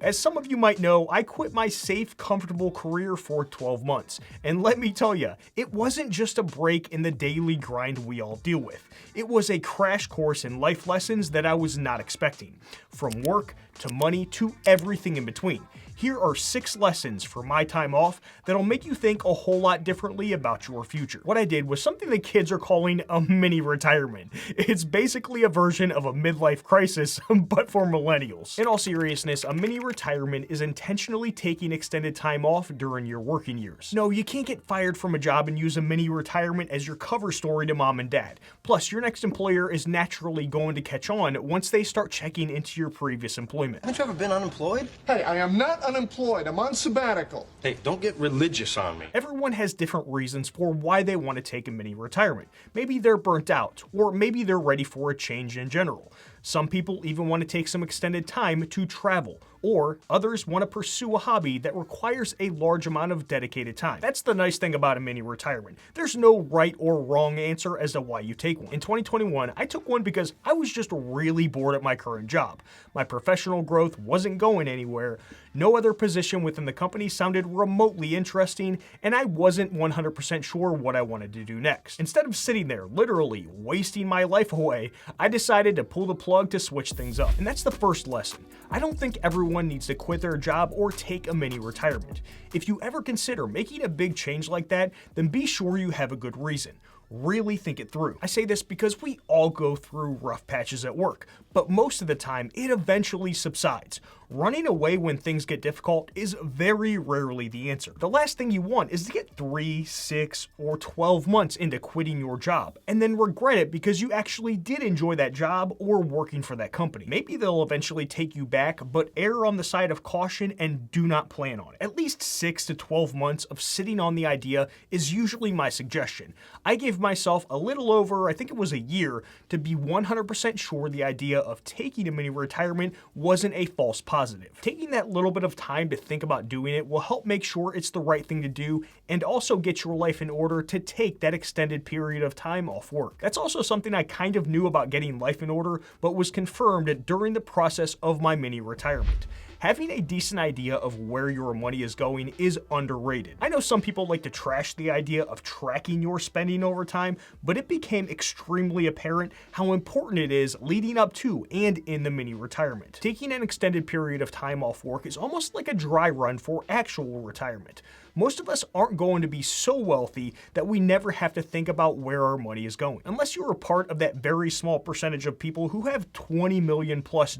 As some of you might know, I quit my safe, comfortable career for 12 months. And let me tell you, it wasn't just a break in the daily grind we all deal with. It was a crash course in life lessons that I was not expecting. From work, to money, to everything in between. Here are 6 lessons for my time off that'll make you think a whole lot differently about your future. What I did was something the kids are calling a mini retirement. It's basically a version of a midlife crisis, but for millennials. In all seriousness, a mini retirement is intentionally taking extended time off during your working years. No, you can't get fired from a job and use a mini retirement as your cover story to mom and dad. Plus, your next employer is naturally going to catch on once they start checking into your previous employment. Haven't you ever been unemployed? Hey, I am not unemployed. I'm on sabbatical. Hey, don't get religious on me. Everyone has different reasons for why they want to take a mini retirement. Maybe they're burnt out, or maybe they're ready for a change in general. Some people even want to take some extended time to travel, or others want to pursue a hobby that requires a large amount of dedicated time. That's the nice thing about a mini retirement. There's no right or wrong answer as to why you take one. In 2021, I took one because I was just really bored at my current job. My professional growth wasn't going anywhere, no other position within the company sounded remotely interesting, and I wasn't 100% sure what I wanted to do next. Instead of sitting there, literally wasting my life away, I decided to pull the plug to switch things up. And that's the first lesson. I don't think everyone needs to quit their job or take a mini retirement. If you ever consider making a big change like that, then be sure you have a good reason. Really think it through. I say this because we all go through rough patches at work, but most of the time it eventually subsides. Running away when things get difficult is very rarely the answer. The last thing you want is to get 3, 6, or 12 months into quitting your job and then regret it because you actually did enjoy that job or working for that company. Maybe they'll eventually take you back, but err on the side of caution and do not plan on it. At least 6 to 12 months of sitting on the idea is usually my suggestion. I gave myself a little over, I think it was a year, to be 100% sure the idea of taking a mini retirement wasn't a false positive. Taking that little bit of time to think about doing it will help make sure it's the right thing to do and also get your life in order to take that extended period of time off work. That's also something I kind of knew about getting life in order, but was confirmed during the process of my mini retirement. Having a decent idea of where your money is going is underrated. I know some people like to trash the idea of tracking your spending over time, but it became extremely apparent how important it is leading up to and in the mini retirement. Taking an extended period of time off work is almost like a dry run for actual retirement. Most of us aren't going to be so wealthy that we never have to think about where our money is going. Unless you're a part of that very small percentage of people who have $20 million plus,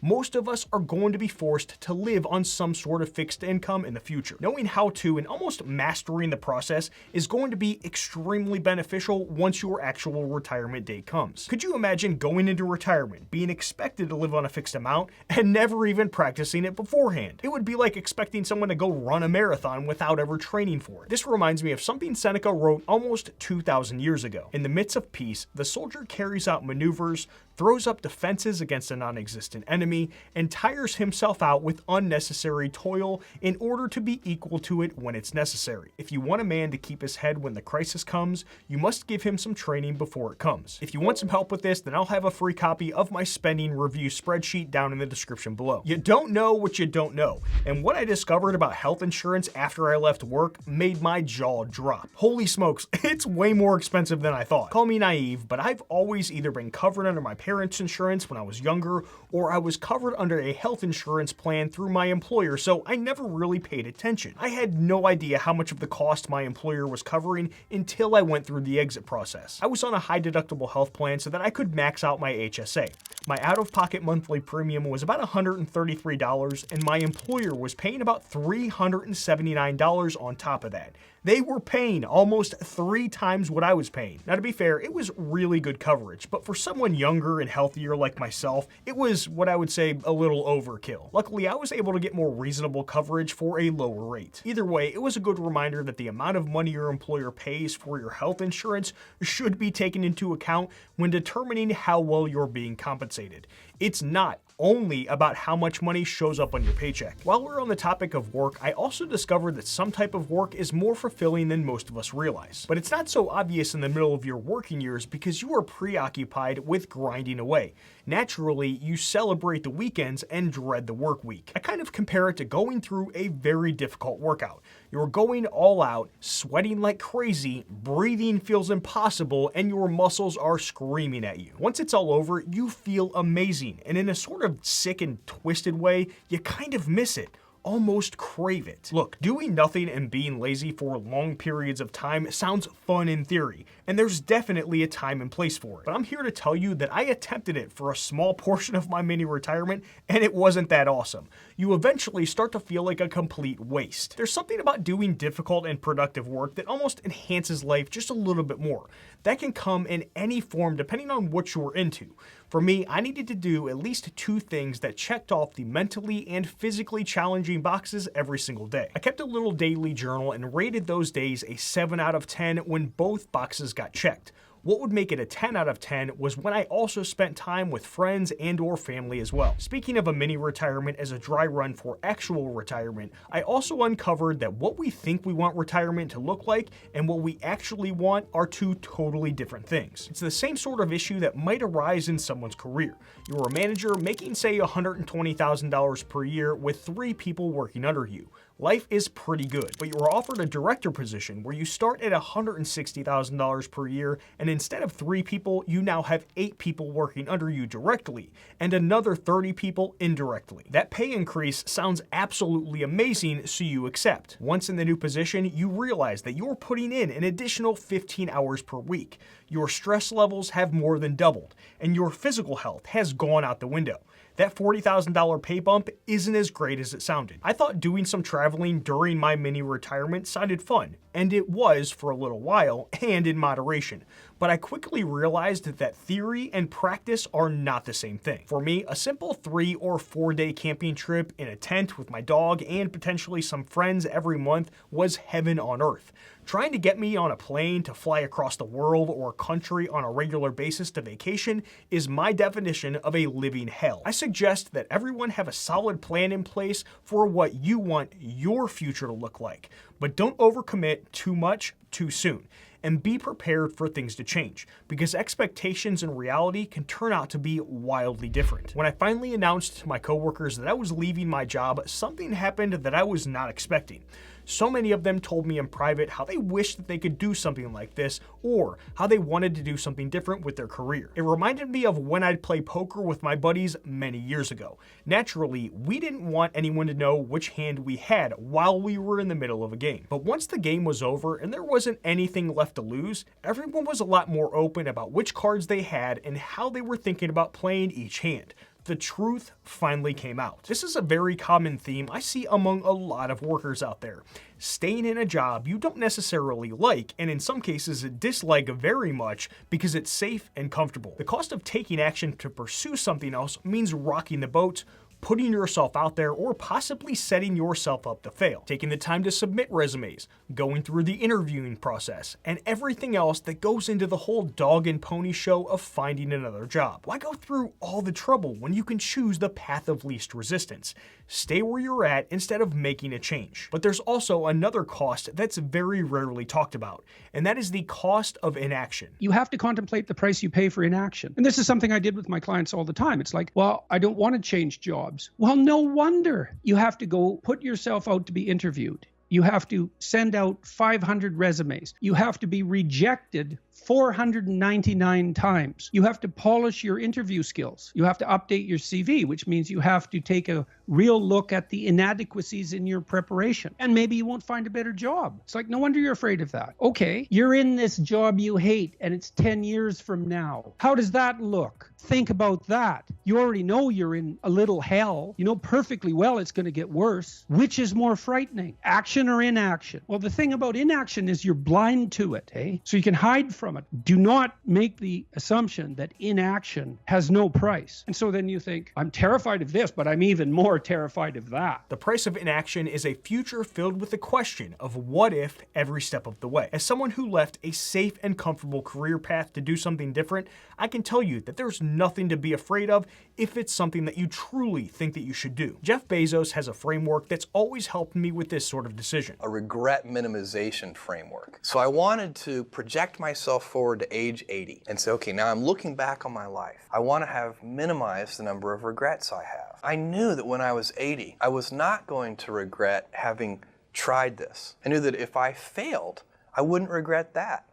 most of us are going to be forced to live on some sort of fixed income in the future. Knowing how to and almost mastering the process is going to be extremely beneficial once your actual retirement date comes. Could you imagine going into retirement, being expected to live on a fixed amount, and never even practicing it beforehand? It would be like expecting someone to go run a marathon without ever training for it. This reminds me of something Seneca wrote almost 2,000 years ago. In the midst of peace, the soldier carries out maneuvers, throws up defenses against a non-existent enemy, and tires himself out with unnecessary toil in order to be equal to it when it's necessary. If you want a man to keep his head when the crisis comes, you must give him some training before it comes. If you want some help with this, then I'll have a free copy of my spending review spreadsheet down in the description below. You don't know what you don't know, and what I discovered about health insurance after I left work made my jaw drop. Holy smokes, it's way more expensive than I thought. Call me naive, but I've always either been covered under my parents' insurance when I was younger, or I was covered under a health insurance plan through my employer, so I never really paid attention. I had no idea how much of the cost my employer was covering until I went through the exit process. I was on a high deductible health plan so that I could max out my HSA. My out-of-pocket monthly premium was about $133, and my employer was paying about $379 on top of that. They were paying almost 3 times what I was paying. Now, to be fair, it was really good coverage, but for someone younger and healthier like myself, it was what I would say a little overkill. Luckily, I was able to get more reasonable coverage for a lower rate. Either way, it was a good reminder that the amount of money your employer pays for your health insurance should be taken into account when determining how well you're being compensated. It's not only about how much money shows up on your paycheck. While we're on the topic of work, I also discovered that some type of work is more fulfilling than most of us realize. But it's not so obvious in the middle of your working years because you are preoccupied with grinding away. Naturally, you celebrate the weekends and dread the work week. I kind of compare it to going through a very difficult workout. You're going all out, sweating like crazy, breathing feels impossible, and your muscles are screaming at you. Once it's all over, you feel amazing, and in a sort of sick and twisted way, you kind of miss it. Almost crave it. Look, doing nothing and being lazy for long periods of time sounds fun in theory, and there's definitely a time and place for it. But I'm here to tell you that I attempted it for a small portion of my mini retirement, and it wasn't that awesome. You eventually start to feel like a complete waste. There's something about doing difficult and productive work that almost enhances life just a little bit more. That can come in any form depending on what you're into. For me, I needed to do at least 2 things that checked off the mentally and physically challenging boxes every single day. I kept a little daily journal and rated those days a 7 out of 10 when both boxes got checked. What would make it a 10 out of 10 was when I also spent time with friends and or family as well. Speaking of a mini retirement as a dry run for actual retirement, I also uncovered that what we think we want retirement to look like and what we actually want are 2 totally different things. It's the same sort of issue that might arise in someone's career. You're a manager making say $120,000 per year with 3 people working under you. Life is pretty good, but you are offered a director position where you start at $160,000 per year, and instead of 3 people, you now have 8 people working under you directly, and another 30 people indirectly. That pay increase sounds absolutely amazing, so you accept. Once in the new position, you realize that you're putting in an additional 15 hours per week. Your stress levels have more than doubled, and your physical health has gone out the window. That $40,000 pay bump isn't as great as it sounded. I thought doing some traveling during my mini retirement sounded fun, and it was for a little while, and in moderation. But I quickly realized that theory and practice are not the same thing. For me, a simple 3 or 4 day camping trip in a tent with my dog and potentially some friends every month was heaven on earth. Trying to get me on a plane to fly across the world or country on a regular basis to vacation is my definition of a living hell. I suggest that everyone have a solid plan in place for what you want your future to look like, but don't overcommit too much too soon. And be prepared for things to change, because expectations and reality can turn out to be wildly different. When I finally announced to my coworkers that I was leaving my job, something happened that I was not expecting. So many of them told me in private how they wished that they could do something like this, or how they wanted to do something different with their career. It reminded me of when I'd play poker with my buddies many years ago. Naturally, we didn't want anyone to know which hand we had while we were in the middle of a game. But once the game was over and there wasn't anything left to lose, everyone was a lot more open about which cards they had and how they were thinking about playing each hand. The truth finally came out. This is a very common theme I see among a lot of workers out there. Staying in a job you don't necessarily like, and in some cases dislike very much because it's safe and comfortable. The cost of taking action to pursue something else means rocking the boat, putting yourself out there, or possibly setting yourself up to fail. Taking the time to submit resumes, going through the interviewing process, and everything else that goes into the whole dog and pony show of finding another job. Why go through all the trouble when you can choose the path of least resistance? Stay where you're at instead of making a change. But there's also another cost that's very rarely talked about, and that is the cost of inaction. You have to contemplate the price you pay for inaction. And this is something I did with my clients all the time. It's like, well, I don't want to change jobs. Well, no wonder. You have to go put yourself out to be interviewed. You have to send out 500 resumes. You have to be rejected 499 times. You have to polish your interview skills. You have to update your CV, which means you have to take a real look at the inadequacies in your preparation. And maybe you won't find a better job. It's like, no wonder you're afraid of that. Okay, you're in this job you hate and it's 10 years from now. How does that look? Think about that. You already know you're in a little hell. You know perfectly well it's going to get worse. Which is more frightening, action or inaction? Well, the thing about inaction is you're blind to it, So you can hide from it. Do not make the assumption that inaction has no price. And so then you think, I'm terrified of this, but I'm even more more terrified of that. The price of inaction is a future filled with the question of what if every step of the way. As someone who left a safe and comfortable career path to do something different, I can tell you that there's nothing to be afraid of if it's something that you truly think that you should do. Jeff Bezos has a framework that's always helped me with this sort of decision. A regret minimization framework. So I wanted to project myself forward to age 80 and say, okay, now I'm looking back on my life. I want to have minimized the number of regrets I have. I knew that when I was 80, I was not going to regret having tried this. I knew that if I failed, I wouldn't regret that.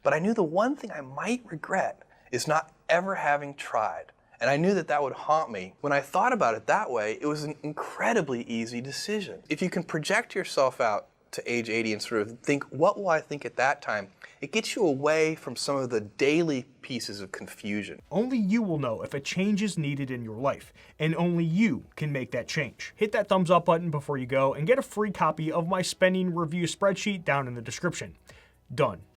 But I knew the one thing I might regret is not ever having tried. And I knew that that would haunt me. When I thought about it that way, it was an incredibly easy decision. If you can project yourself out to age 80 and sort of think, what will I think at that time? It gets you away from some of the daily pieces of confusion. Only you will know if a change is needed in your life, and only you can make that change. Hit that thumbs up button before you go and get a free copy of my spending review spreadsheet down in the description. Done.